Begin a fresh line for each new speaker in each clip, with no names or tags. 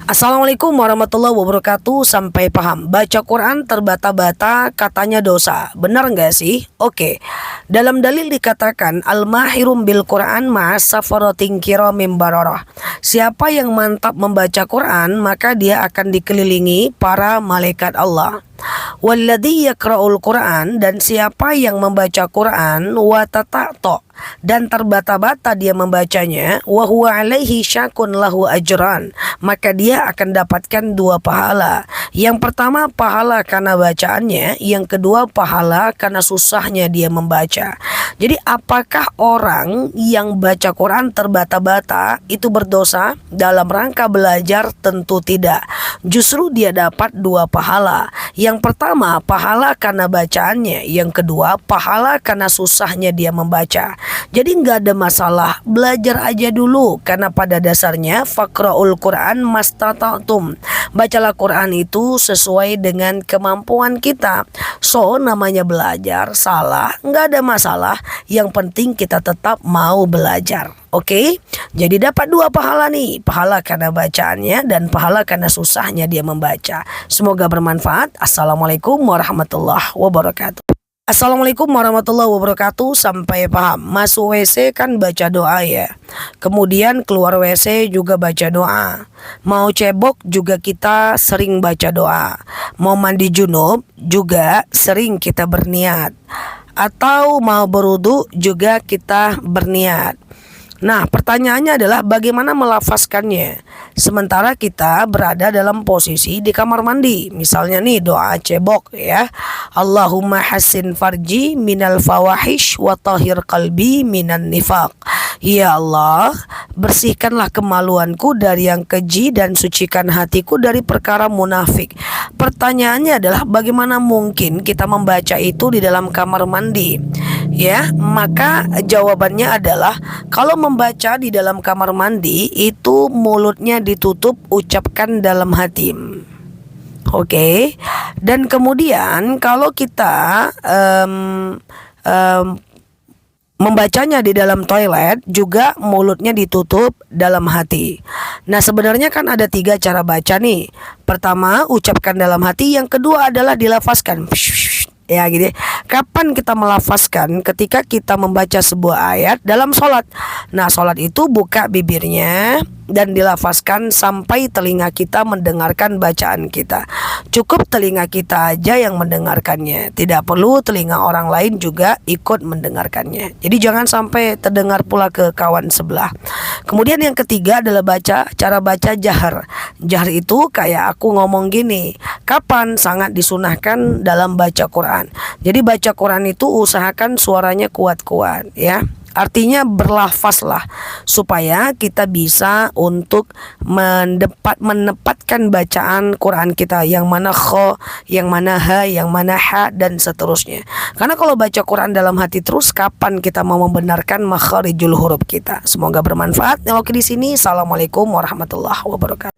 Assalamualaikum warahmatullahi wabarakatuh. Sampai paham. Baca Quran terbata-bata katanya dosa. Benar nggak sih? Oke. Dalam dalil dikatakan al-mahirum bil Quran ma'as safaratin kiramim bararah. Siapa yang mantap membaca Quran, maka dia akan dikelilingi para malaikat Allah. Walladzi yaqra'ul Quran, dan siapa yang membaca Quran wa tata'ta, dan terbata-bata dia membacanya, wa huwa alaihi syakun lahu ajran, maka dia akan dapatkan dua pahala. Yang pertama pahala karena bacaannya, yang kedua pahala karena susahnya dia membaca. Jadi apakah orang yang baca Quran terbata-bata itu berdosa? Dalam rangka belajar tentu tidak. Justru dia dapat dua pahala. Yang pertama pahala karena bacaannya, yang kedua pahala karena susahnya dia membaca. Jadi nggak ada masalah, belajar aja dulu, karena pada dasarnya faqra'ul Quran mastata'tum. Bacalah Quran itu sesuai dengan kemampuan kita. So namanya belajar, salah nggak ada masalah, yang penting kita tetap mau belajar. Oke, jadi dapat dua pahala nih, pahala karena bacaannya dan pahala karena susahnya dia membaca. Semoga bermanfaat. Assalamualaikum warahmatullahi wabarakatuh. Assalamualaikum warahmatullahi wabarakatuh. Sampai paham. Masuk WC kan baca doa ya. Kemudian keluar WC juga baca doa. Mau cebok juga kita sering baca doa. Mau mandi junub juga sering kita berniat. Atau mau berwudu juga kita berniat. Nah, pertanyaannya adalah bagaimana melafazkannya sementara kita berada dalam posisi di kamar mandi. Misalnya nih doa cebok ya. Allahumma hassin farji minal fawahish wa tahhir qalbi minan nifaq. Ya Allah, bersihkanlah kemaluanku dari yang keji dan sucikan hatiku dari perkara munafik. Pertanyaannya adalah bagaimana mungkin kita membaca itu di dalam kamar mandi? Ya, maka jawabannya adalah kalau membaca di dalam kamar mandi itu mulutnya ditutup, ucapkan dalam hati. Oke. Dan kemudian kalau kita membacanya di dalam toilet juga mulutnya ditutup dalam hati. Nah sebenarnya kan ada tiga cara baca nih. Pertama ucapkan dalam hati, yang kedua adalah dilafazkan. Ya gitu. Kapan kita melafazkan? Ketika kita membaca sebuah ayat dalam sholat. Nah sholat itu buka bibirnya dan dilafazkan sampai telinga kita mendengarkan bacaan kita. Cukup telinga kita aja yang mendengarkannya, tidak perlu telinga orang lain juga ikut mendengarkannya. Jadi jangan sampai terdengar pula ke kawan sebelah. Kemudian yang ketiga adalah cara baca jahar. Jahar itu kayak aku ngomong gini. Kapan? Sangat disunahkan dalam baca Quran. Jadi baca Quran itu usahakan suaranya kuat-kuat ya. Artinya berlafazlah supaya kita bisa untuk menempatkan bacaan Quran kita, yang mana kho, yang mana ha, yang mana ha, dan seterusnya. Karena kalau baca Quran dalam hati terus, kapan kita mau membenarkan makharijul huruf kita? Semoga bermanfaat. Oke, di sini assalamualaikum warahmatullahi wabarakatuh.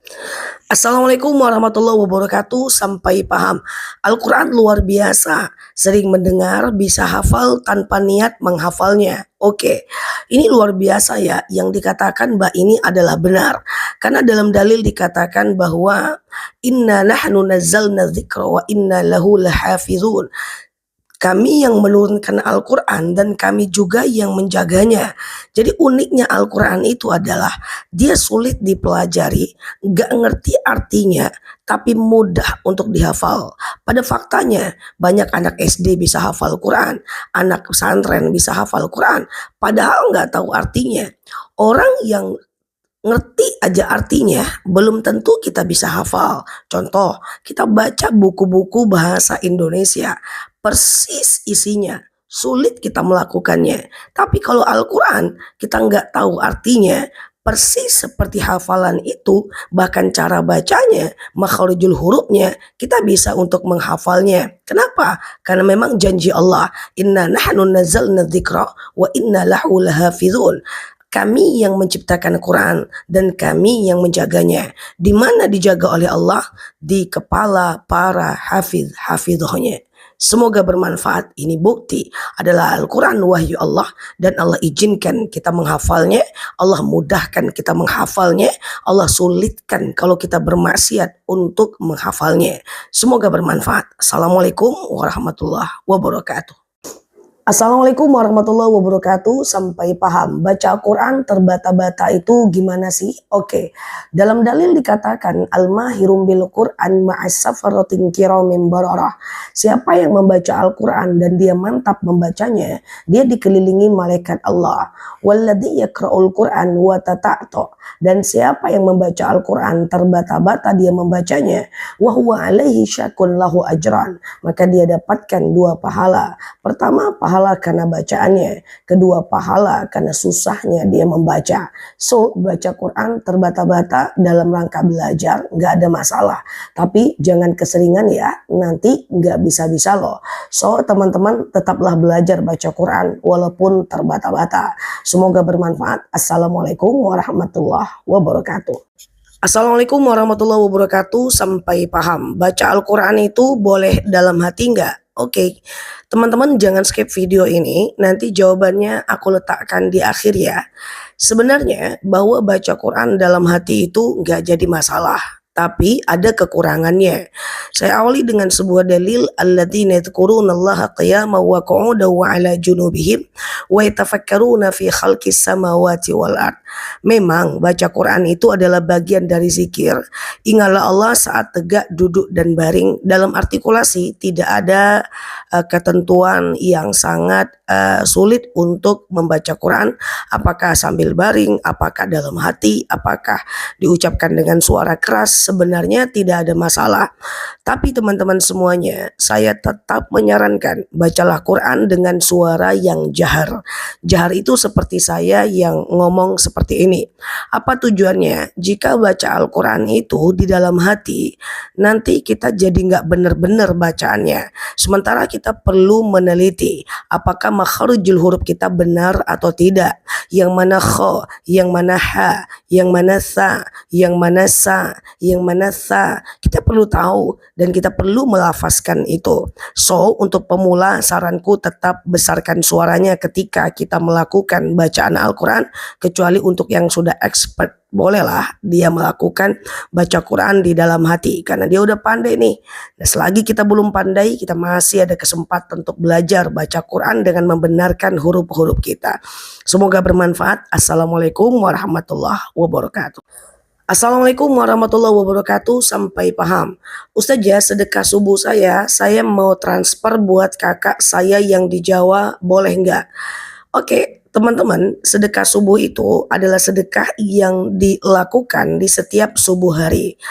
Assalamualaikum warahmatullahi wabarakatuh. Sampai paham. Al-Quran luar biasa. Sering mendengar, bisa hafal tanpa niat menghafalnya. Oke, ini luar biasa ya. Yang dikatakan Mbak ini adalah benar. Karena dalam dalil dikatakan bahwa inna nahnu nazzalna dzikra wa inna lahu lahafizun. Kami yang menurunkan Al-Quran dan kami juga yang menjaganya. Jadi uniknya Al-Quran itu adalah dia sulit dipelajari, gak ngerti artinya, tapi mudah untuk dihafal. Pada faktanya banyak anak SD bisa hafal Quran, anak pesantren bisa hafal Quran, padahal gak tahu artinya. Orang yang ngerti aja artinya belum tentu kita bisa hafal. Contoh, kita baca buku-buku bahasa Indonesia, persis isinya, sulit kita melakukannya. Tapi kalau Al-Quran kita nggak tahu artinya, persis seperti hafalan itu, bahkan cara bacanya, makharijul hurufnya, kita bisa untuk menghafalnya. Kenapa? Karena memang janji Allah, inna nahnu nazzalna dzikra wa inna lahu lahafizun. Kami yang menciptakan Quran dan kami yang menjaganya. Di mana dijaga oleh Allah? Di kepala para hafidhahnya. Semoga bermanfaat. Ini bukti adalah Al-Quran wahyu Allah dan Allah izinkan kita menghafalnya, Allah mudahkan kita menghafalnya, Allah sulitkan kalau kita bermaksiat untuk menghafalnya. Semoga bermanfaat. Assalamualaikum warahmatullahi wabarakatuh. Assalamualaikum warahmatullahi wabarakatuh. Sampai paham. Baca Al-Quran terbata-bata itu gimana sih? Oke. Dalam dalil dikatakan al-mahirum bil Quran ma'as safaratin kiramin bararah. Siapa yang membaca Al-Quran dan dia mantap membacanya, dia dikelilingi malaikat Allah. Walladzi yaqra'ul Quran wa tata'ta. Dan siapa yang membaca Al-Quran terbata-bata dia membacanya, wa huwa alaihi syakun lahu ajran. Maka dia dapatkan dua pahala. Pertama, pahala karena bacaannya, kedua pahala karena susahnya dia membaca. So, baca Quran terbata-bata dalam rangka belajar nggak ada masalah, tapi jangan keseringan ya, nanti nggak bisa-bisa loh. So, teman-teman tetaplah belajar baca Quran walaupun terbata-bata. Semoga bermanfaat. Assalamualaikum warahmatullahi wabarakatuh. Assalamualaikum warahmatullahi wabarakatuh. Sampai paham. Baca Al-Quran itu boleh dalam hati nggak? Oke, teman-teman jangan skip video ini, nanti jawabannya aku letakkan di akhir ya. Sebenarnya bahwa baca Quran dalam hati itu nggak jadi masalah, tapi ada kekurangannya. Saya awali dengan sebuah dalil, alladzina yadhkurunallaha qiyaman wa qu'udan wa 'ala junubihim wa yatafakkaruna fi khalqis samawati wal ard. Memang baca Quran itu adalah bagian dari zikir. Ingatlah Allah saat tegak, duduk dan baring. Dalam artikulasi tidak ada ketentuan yang sangat sulit untuk membaca Quran, apakah sambil baring, apakah dalam hati, apakah diucapkan dengan suara keras, sebenarnya tidak ada masalah. Tapi teman-teman semuanya, saya tetap menyarankan bacalah Quran dengan suara yang jahar. Jahar itu seperti saya yang ngomong seperti ini. Apa tujuannya? Jika baca Al-Quran itu di dalam hati, nanti kita jadi nggak benar-benar bacaannya. Sementara kita perlu meneliti apakah makharijul huruf kita benar atau tidak. Yang mana kho, yang mana ha, yang mana sa, yang mana sa, yang mana sa. Kita perlu tahu dan kita perlu melafazkan itu. So, untuk pemula saranku tetap besarkan suaranya ketika kita melakukan bacaan Al-Quran, kecuali untuk yang sudah expert, bolehlah dia melakukan baca Quran di dalam hati karena dia udah pandai nih. Nah, selagi kita belum pandai, kita masih ada kesempatan untuk belajar baca Quran dengan membenarkan huruf-huruf kita. Semoga bermanfaat. Assalamualaikum warahmatullahi wabarakatuh. Assalamualaikum warahmatullahi wabarakatuh. Sampai paham. Ustazah, sedekah subuh saya mau transfer buat kakak saya yang di Jawa, boleh nggak? Oke, teman-teman, sedekah subuh itu adalah sedekah yang dilakukan di setiap subuh hari.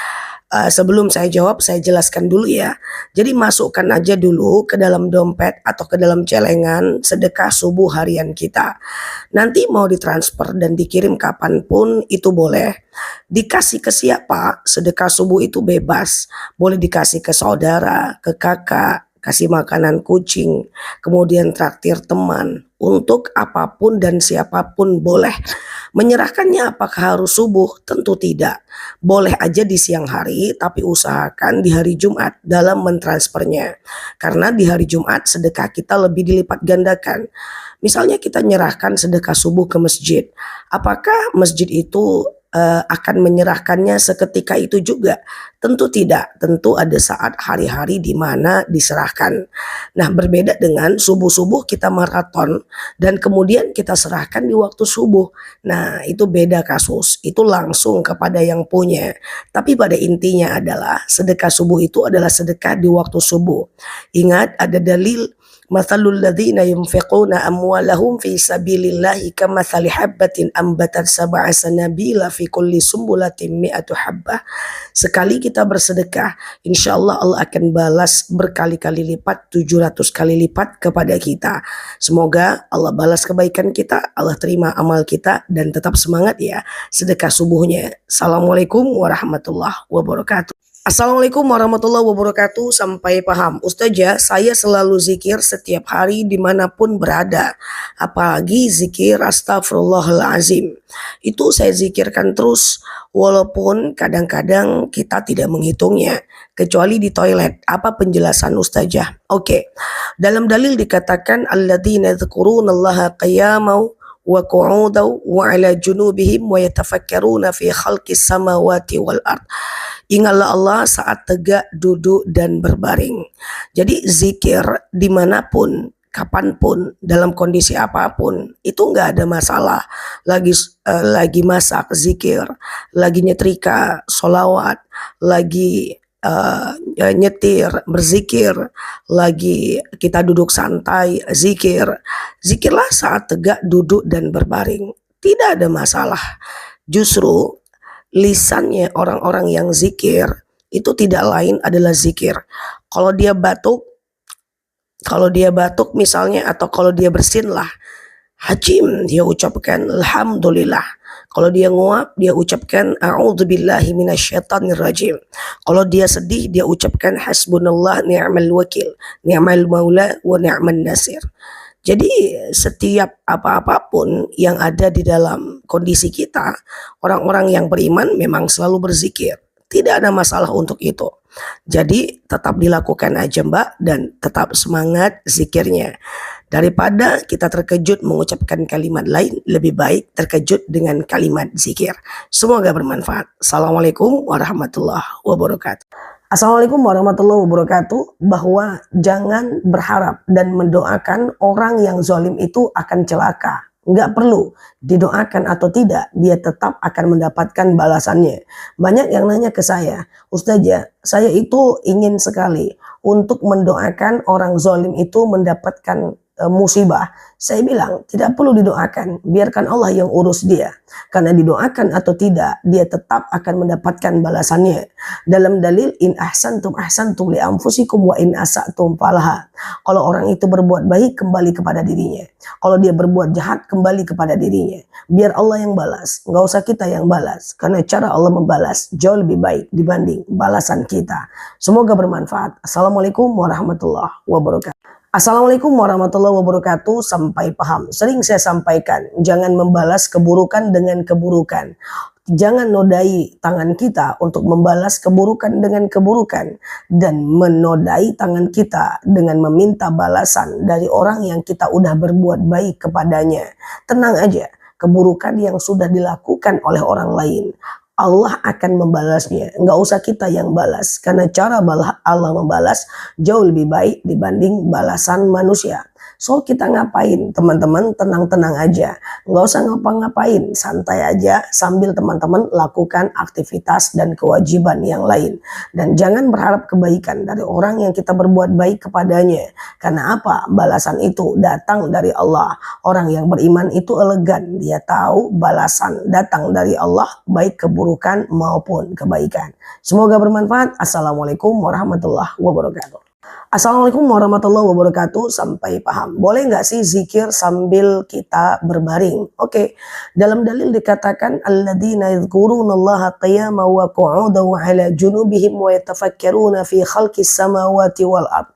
Sebelum saya jawab, saya jelaskan dulu ya. Jadi masukkan aja dulu ke dalam dompet atau ke dalam celengan sedekah subuh harian kita. Nanti mau ditransfer dan dikirim kapanpun itu boleh. Dikasih ke siapa? Sedekah subuh itu bebas. Boleh dikasih ke saudara, ke kakak, kasih makanan kucing, kemudian traktir teman, untuk apapun dan siapapun boleh. Menyerahkannya apakah harus subuh? Tentu tidak. Boleh aja di siang hari, tapi usahakan di hari Jumat dalam mentransfernya. Karena di hari Jumat sedekah kita lebih dilipat gandakan. Misalnya kita nyerahkan sedekah subuh ke masjid. Apakah masjid itu akan menyerahkannya seketika itu juga? Tentu tidak. Tentu ada saat hari-hari di mana diserahkan. Nah, berbeda dengan subuh-subuh kita maraton dan kemudian kita serahkan di waktu subuh. Nah, itu beda kasus. Itu langsung kepada yang punya. Tapi pada intinya adalah sedekah subuh itu adalah sedekah di waktu subuh. Ingat, ada dalil mathalul ladzina yunfiquna amwalahum fi sabilillahi kamathali habbatin ambatat sab'a sanabila fi kulli sumbulatin mi'atu habbah. Sekali kita bersedekah, insyaallah Allah akan balas berkali-kali lipat, 700 kali lipat kepada kita. Semoga Allah balas kebaikan kita, Allah terima amal kita, dan tetap semangat ya sedekah subuhnya. Assalamualaikum warahmatullahi wabarakatuh. Assalamualaikum warahmatullahi wabarakatuh. Sampai paham. Ustazah, saya selalu zikir setiap hari dimanapun berada. Apalagi zikir astagfirullahalazim. Itu saya zikirkan terus walaupun kadang-kadang kita tidak menghitungnya. Kecuali di toilet. Apa penjelasan Ustazah? Oke. Dalam dalil dikatakan alladzina yadhkurunallaha qiyamau wa qu'udau wa ala junubihim wa yatafakkaruna fi khalqis samawati wal ard. Ingatlah Allah saat tegak, duduk, dan berbaring. Jadi zikir dimanapun, kapanpun, dalam kondisi apapun, itu nggak ada masalah. Lagi masak, zikir. Lagi nyetrika, solawat. Lagi nyetir, berzikir. Lagi kita duduk santai, zikir. Zikirlah saat tegak, duduk, dan berbaring. Tidak ada masalah. Justru lisannya orang-orang yang zikir itu tidak lain adalah zikir. Kalau dia batuk, misalnya, atau kalau dia bersin lah, hajim, dia ucapkan alhamdulillah. Kalau dia nguap, dia ucapkan a'udzubillahi minasyaitonirrajim. Kalau dia sedih, dia ucapkan hasbunallah ni'mal wakil, ni'mal maula wa ni'man nasir. Jadi setiap apapun yang ada di dalam kondisi kita, orang-orang yang beriman memang selalu berzikir. Tidak ada masalah untuk itu. Jadi tetap dilakukan aja Mbak, dan tetap semangat zikirnya. Daripada kita terkejut mengucapkan kalimat lain, lebih baik terkejut dengan kalimat zikir. Semoga bermanfaat. Assalamualaikum warahmatullahi wabarakatuh. Assalamualaikum warahmatullahi wabarakatuh. Bahwa jangan berharap dan mendoakan orang yang zalim itu akan celaka. Nggak perlu didoakan atau tidak, dia tetap akan mendapatkan balasannya. Banyak yang nanya ke saya, Ustazah, saya itu ingin sekali untuk mendoakan orang zalim itu mendapatkan musibah. Saya bilang tidak perlu didoakan, biarkan Allah yang urus dia. Karena didoakan atau tidak, dia tetap akan mendapatkan balasannya. Dalam dalil in ahsantum ahsantum li anfusikum wa in asatum falaha. Kalau orang itu berbuat baik, kembali kepada dirinya. Kalau dia berbuat jahat, kembali kepada dirinya. Biar Allah yang balas, nggak usah kita yang balas. Karena cara Allah membalas jauh lebih baik dibanding balasan kita. Semoga bermanfaat. Assalamualaikum warahmatullahi wabarakatuh. Assalamualaikum warahmatullahi wabarakatuh. Sampai paham. Sering saya sampaikan, jangan membalas keburukan dengan keburukan. Jangan nodai tangan kita untuk membalas keburukan dengan keburukan, dan menodai tangan kita dengan meminta balasan dari orang yang kita udah berbuat baik kepadanya. Tenang aja, keburukan yang sudah dilakukan oleh orang lain, Allah akan membalasnya. Nggak usah kita yang balas. Karena cara Allah membalas jauh lebih baik dibanding balasan manusia. So kita ngapain? Teman-teman tenang-tenang aja. Nggak usah ngapa-ngapain. Santai aja sambil teman-teman lakukan aktivitas dan kewajiban yang lain. Dan jangan berharap kebaikan dari orang yang kita berbuat baik kepadanya. Karena apa? Balasan itu datang dari Allah. Orang yang beriman itu elegan. Dia tahu balasan datang dari Allah, baik keburukan maupun kebaikan. Semoga bermanfaat. Assalamualaikum warahmatullahi wabarakatuh. Assalamualaikum warahmatullahi wabarakatuh. Sampai paham. Boleh nggak sih zikir sambil kita berbaring? Oke. Dalam dalil dikatakan alladzina yadhkurunallaha qiyaman wa qu'udan wa 'ala junubihim wa yatafakkaruna fi khalqis samawati wal ard.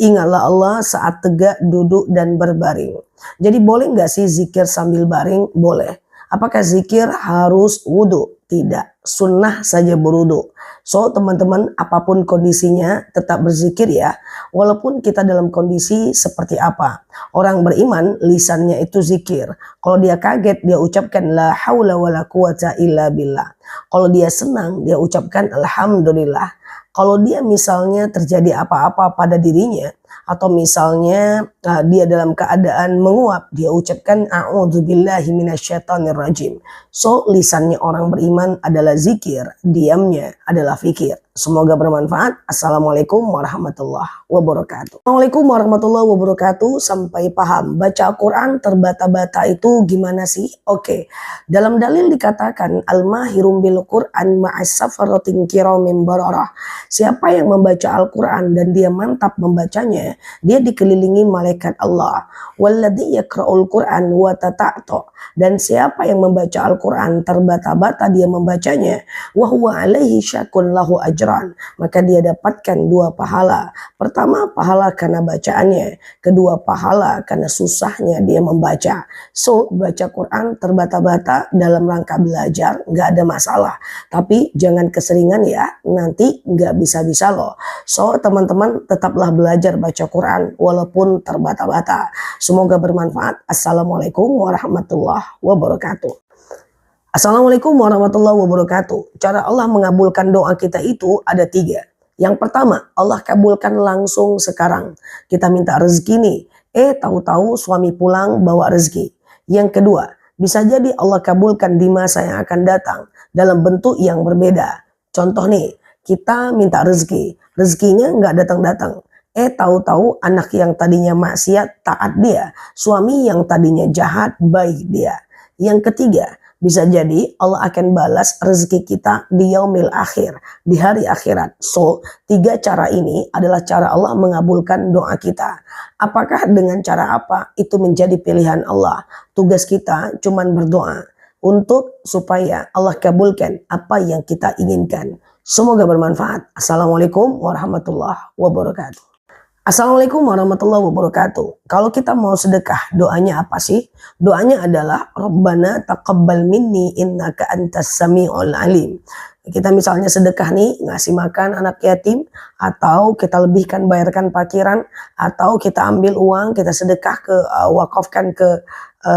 Ingatlah Allah saat tegak, duduk, dan berbaring. Jadi boleh nggak sih zikir sambil baring? Boleh. Apakah zikir harus wudhu? Tidak. Sunnah saja berwudhu. So teman-teman, apapun kondisinya tetap berzikir ya. Walaupun kita dalam kondisi seperti apa. Orang beriman lisannya itu zikir. Kalau dia kaget dia ucapkan la haula wala quwata illa billah. Kalau dia senang dia ucapkan alhamdulillah. Kalau dia misalnya terjadi apa-apa pada dirinya, atau misalnya dia dalam keadaan menguap, dia ucapkan a'udzubillahi minasyaitonirrajim. So lisannya orang beriman adalah zikir, diamnya adalah fikir. Semoga bermanfaat. Assalamualaikum warahmatullahi wabarakatuh. Assalamualaikum warahmatullahi wabarakatuh. Sampai paham. Baca Al-Quran terbata-bata itu gimana sih? Oke. Dalam dalil dikatakan al-mahirum bil Quran ma'as safaratin kiramin bararah. Siapa yang membaca Al-Quran dan dia mantap membacanya, dia dikelilingi malaikat Allah. Walladzi yaqra'ul Quran wa tata'ta. Dan siapa yang membaca Al-Quran terbata-bata dia membacanya, wa huwa alaihi syakun lahu ajrun ajran, maka dia dapatkan 2 pahala. Pertama, pahala karena bacaannya, kedua pahala karena susahnya dia membaca. So, baca Quran terbata-bata dalam rangka belajar nggak ada masalah, tapi jangan keseringan ya, nanti nggak bisa-bisa loh. So, teman-teman tetaplah belajar baca Quran walaupun terbata-bata. Semoga bermanfaat. Assalamualaikum warahmatullahi wabarakatuh. Assalamualaikum warahmatullahi wabarakatuh. Cara Allah mengabulkan doa kita itu ada 3. Yang pertama, Allah kabulkan langsung sekarang. Kita minta rezeki nih. Tahu-tahu suami pulang bawa rezeki. Yang kedua, bisa jadi Allah kabulkan di masa yang akan datang dalam bentuk yang berbeda. Contoh nih, kita minta rezeki. Rezekinya nggak datang-datang. Tahu-tahu anak yang tadinya maksiat taat dia. Suami yang tadinya jahat baik dia. Yang ketiga, bisa jadi Allah akan balas rezeki kita di yaumil akhir, di hari akhirat. So, 3 cara ini adalah cara Allah mengabulkan doa kita. Apakah dengan cara apa? Itu menjadi pilihan Allah. Tugas kita cuman berdoa untuk supaya Allah kabulkan apa yang kita inginkan. Semoga bermanfaat. Assalamualaikum warahmatullahi wabarakatuh. Assalamualaikum warahmatullahi wabarakatuh. Kalau kita mau sedekah, doanya apa sih? Doanya adalah Rabbana taqabbal minni innaka antas sami'ul alim. Kita misalnya sedekah nih, ngasih makan anak yatim, atau kita lebihkan bayarkan parkiran, atau kita ambil uang, kita sedekah ke wakafkan ke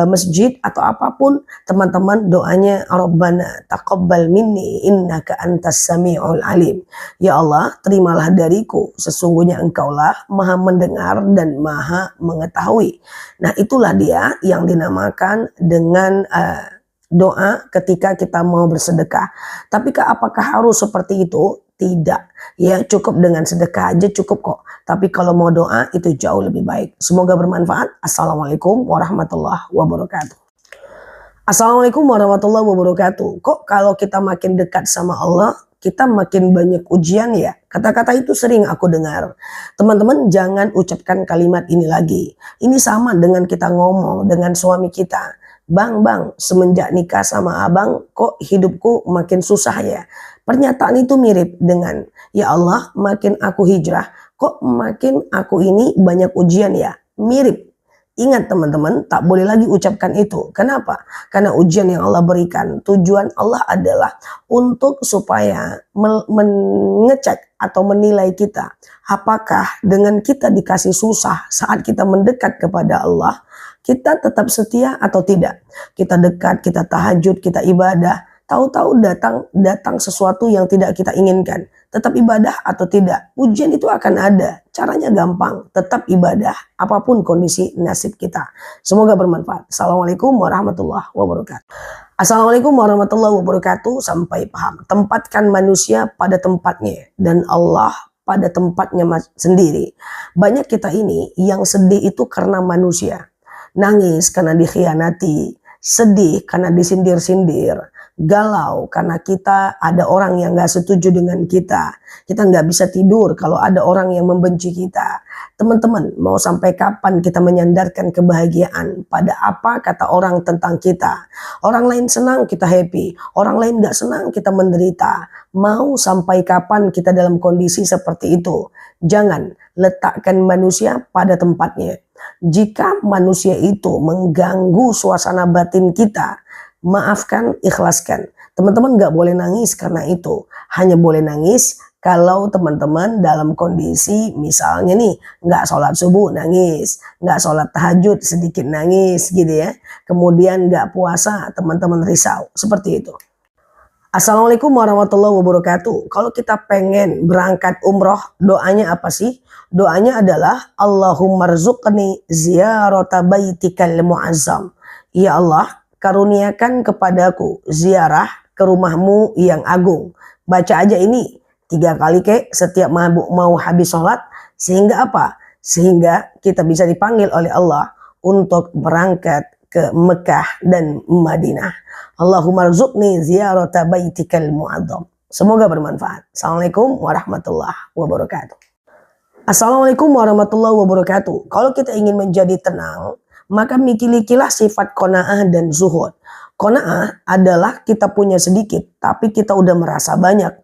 masjid atau apapun, teman-teman doanya Rabbana taqabbal minni innaka antas sami'ul alim. Ya Allah, terimalah dariku, sesungguhnya engkaulah maha mendengar dan maha mengetahui. Nah, itulah dia yang dinamakan dengan doa ketika kita mau bersedekah. Tapi apakah harus seperti itu? Tidak. Ya, cukup dengan sedekah aja cukup kok. Tapi kalau mau doa itu jauh lebih baik. Semoga bermanfaat. Assalamualaikum warahmatullahi wabarakatuh. Assalamualaikum warahmatullahi wabarakatuh. Kok kalau kita makin dekat sama Allah, kita makin banyak ujian ya? Kata-kata itu sering aku dengar. Teman-teman jangan ucapkan kalimat ini lagi. Ini sama dengan kita ngomong dengan suami kita. Bang, semenjak nikah sama abang kok hidupku makin susah ya. Pernyataan itu mirip dengan, ya Allah makin aku hijrah kok makin aku ini banyak ujian ya. Mirip. Ingat teman-teman, tak boleh lagi ucapkan itu. Kenapa? Karena ujian yang Allah berikan, tujuan Allah adalah untuk supaya mengecek atau menilai kita. Apakah dengan kita dikasih susah saat kita mendekat kepada Allah, kita tetap setia atau tidak? Kita dekat, kita tahajud, kita ibadah. Tahu-tahu datang sesuatu yang tidak kita inginkan. Tetap ibadah atau tidak? Ujian itu akan ada. Caranya gampang. Tetap ibadah apapun kondisi nasib kita. Semoga bermanfaat. Assalamualaikum warahmatullahi wabarakatuh. Assalamualaikum warahmatullahi wabarakatuh. Sampai paham. Tempatkan manusia pada tempatnya. Dan Allah pada tempatnya sendiri. Banyak kita ini yang sedih itu karena manusia. Nangis karena dikhianati. Sedih karena disindir-sindir. Galau karena kita ada orang yang gak setuju dengan kita. Kita gak bisa tidur kalau ada orang yang membenci kita. Teman-teman, mau sampai kapan kita menyandarkan kebahagiaan pada apa kata orang tentang kita? Orang lain senang kita happy, orang lain gak senang kita menderita. Mau sampai kapan kita dalam kondisi seperti itu? Jangan letakkan manusia pada tempatnya. Jika manusia itu mengganggu suasana batin kita, maafkan, ikhlaskan. Teman-teman gak boleh nangis karena itu. Hanya boleh nangis kalau teman-teman dalam kondisi misalnya nih gak sholat subuh nangis, gak sholat tahajud sedikit nangis gitu ya. Kemudian gak puasa teman-teman risau. Seperti itu. Assalamualaikum warahmatullahi wabarakatuh. Kalau kita pengen berangkat umroh, doanya apa sih? Doanya adalah Allahumma rzuqni ziyarata baitikal mu'azzam. Ya Allah, karuniakan kepadaku ziarah ke rumahmu yang agung. Baca aja ini 3 kali setiap mau habis sholat. Sehingga apa? Sehingga kita bisa dipanggil oleh Allah untuk berangkat ke Mekah dan Madinah. Allahumma rzuqni ziyarata baitikal mu'azzam. Semoga bermanfaat. Assalamualaikum warahmatullahi wabarakatuh. Assalamualaikum warahmatullahi wabarakatuh. Kalau kita ingin menjadi tenang, maka milikilah sifat qanaah dan zuhud. Qanaah adalah kita punya sedikit, tapi kita udah merasa banyak.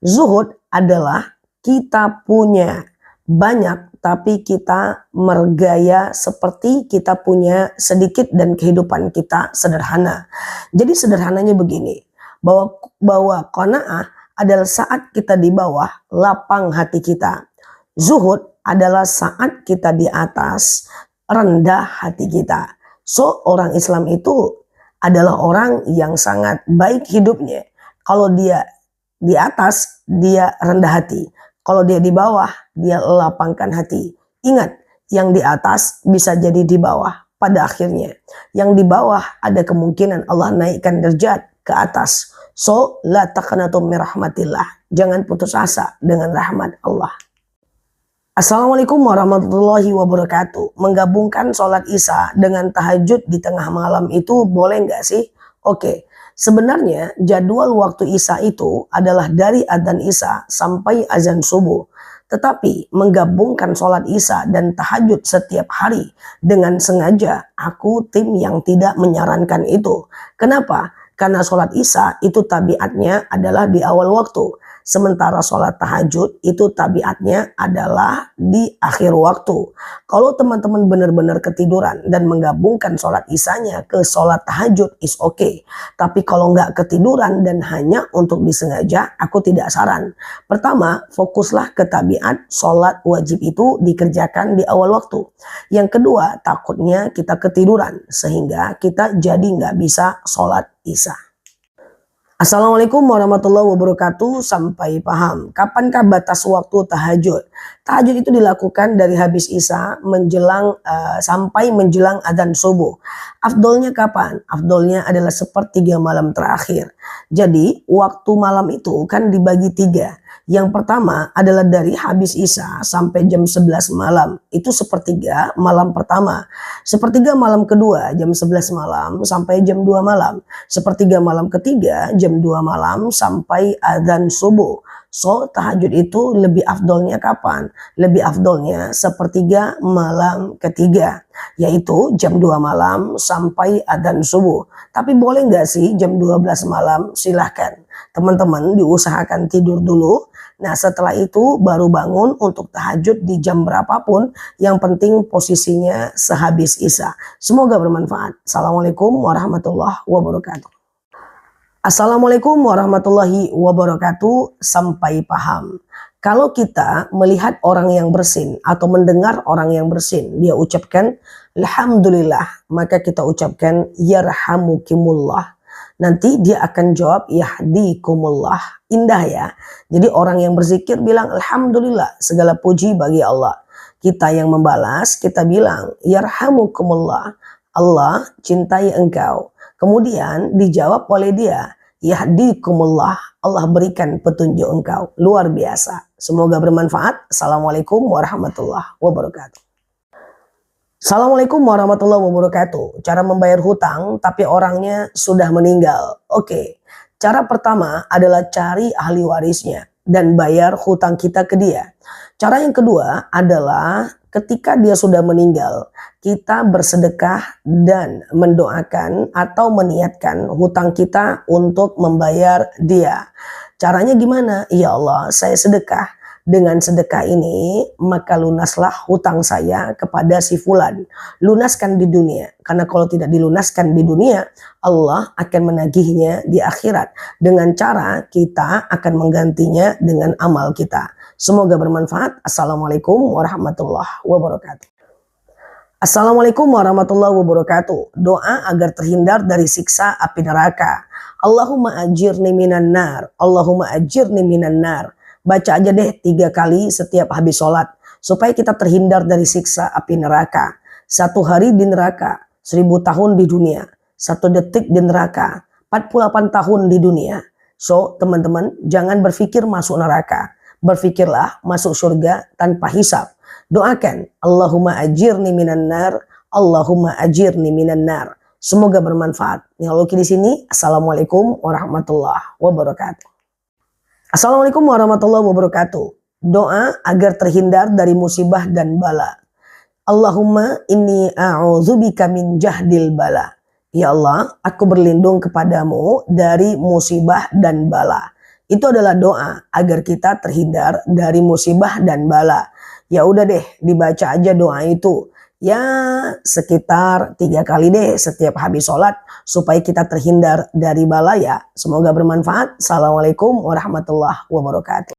Zuhud adalah kita punya banyak tapi kita bergaya seperti kita punya sedikit dan kehidupan kita sederhana. Jadi sederhananya begini, bahwa qanaah adalah saat kita di bawah lapang hati kita. Zuhud adalah saat kita di atas rendah hati kita. So orang Islam itu adalah orang yang sangat baik hidupnya. Kalau dia di atas, dia rendah hati. Kalau dia di bawah, dia lapangkan hati. Ingat, yang di atas bisa jadi di bawah pada akhirnya. Yang di bawah ada kemungkinan Allah naikkan derajat ke atas. So, la taqnatu min rahmatillah. Jangan putus asa dengan rahmat Allah. Assalamualaikum warahmatullahi wabarakatuh. Menggabungkan sholat isya dengan tahajud di tengah malam itu boleh nggak sih? Oke, sebenarnya jadwal waktu isya itu adalah dari adzan isya sampai azan subuh. Tetapi menggabungkan sholat isya dan tahajud setiap hari dengan sengaja, aku tim yang tidak menyarankan itu. Kenapa? Karena sholat isya itu tabiatnya adalah di awal waktu. Sementara sholat tahajud itu tabiatnya adalah di akhir waktu. Kalau teman-teman benar-benar ketiduran dan menggabungkan sholat isyanya ke sholat tahajud is okay. Tapi kalau nggak ketiduran dan hanya untuk disengaja, aku tidak saran. Pertama, fokuslah ke tabiat sholat wajib itu dikerjakan di awal waktu. Yang kedua, takutnya kita ketiduran sehingga kita jadi nggak bisa sholat isya. Assalamualaikum warahmatullahi wabarakatuh. Sampai paham. Kapankah batas waktu tahajud? Tahajud itu dilakukan dari habis isya sampai menjelang adzan subuh. Afdolnya kapan? Afdolnya adalah sepertiga malam terakhir. Jadi waktu malam itu kan dibagi tiga. Yang pertama adalah dari habis isya sampai jam 11 malam. Itu sepertiga malam pertama. Sepertiga malam kedua jam 11 malam sampai jam 2 malam. Sepertiga malam ketiga jam 2 malam sampai adzan subuh. So tahajud itu lebih afdolnya kapan? Lebih afdolnya sepertiga malam ketiga. Yaitu jam 2 malam sampai adzan subuh. Tapi boleh nggak sih jam 12 malam? Silahkan. Teman-teman diusahakan tidur dulu. Nah setelah itu baru bangun untuk tahajud di jam berapapun. Yang penting posisinya sehabis isya. Semoga bermanfaat. Assalamualaikum warahmatullahi wabarakatuh. Assalamualaikum warahmatullahi wabarakatuh. Sampai paham. Kalau kita melihat orang yang bersin atau mendengar orang yang bersin, dia ucapkan alhamdulillah, maka kita ucapkan yarhamukimullah. Nanti dia akan jawab yahdikumullah. Indah ya. Jadi orang yang berzikir bilang alhamdulillah, segala puji bagi Allah. Kita yang membalas, kita bilang yarhamukumullah, Allah cintai engkau. Kemudian dijawab oleh dia yahdikumullah, Allah berikan petunjuk engkau. Luar biasa. Semoga bermanfaat. Assalamualaikum warahmatullahi wabarakatuh. Assalamualaikum warahmatullahi wabarakatuh. Cara membayar hutang tapi orangnya sudah meninggal. Oke. Cara pertama adalah cari ahli warisnya dan bayar hutang kita ke dia. Cara yang kedua adalah ketika dia sudah meninggal, kita bersedekah dan mendoakan atau meniatkan hutang kita untuk membayar dia. Caranya gimana? Ya Allah, saya sedekah. Dengan sedekah ini, maka lunaslah hutang saya kepada si fulan. Lunaskan di dunia. Karena kalau tidak dilunaskan di dunia, Allah akan menagihnya di akhirat. Dengan cara kita akan menggantinya dengan amal kita. Semoga bermanfaat. Assalamualaikum warahmatullahi wabarakatuh. Assalamualaikum warahmatullahi wabarakatuh. Doa agar terhindar dari siksa api neraka. Allahumma ajirni minan nar. Allahumma ajirni minan nar. Baca aja deh 3 kali setiap habis sholat. Supaya kita terhindar dari siksa api neraka. 1 hari di neraka, 1000 tahun di dunia. 1 detik di neraka, 48 tahun di dunia. So teman-teman jangan berpikir masuk neraka. Berpikirlah masuk surga tanpa hisab. Doakan Allahumma ajirni minan nar. Allahumma ajirni minan nar. Semoga bermanfaat. Yang di sini, Assalamualaikum warahmatullahi wabarakatuh. Assalamualaikum warahmatullahi wabarakatuh. Doa agar terhindar dari musibah dan bala. Allahumma inni a'udzubika min jahdil bala. Ya Allah, aku berlindung kepadamu dari musibah dan bala. Itu adalah doa agar kita terhindar dari musibah dan bala. Ya udah deh, dibaca aja doa itu. Ya sekitar 3 kali deh setiap habis sholat supaya kita terhindar dari bala ya. Semoga bermanfaat. Assalamualaikum warahmatullahi wabarakatuh.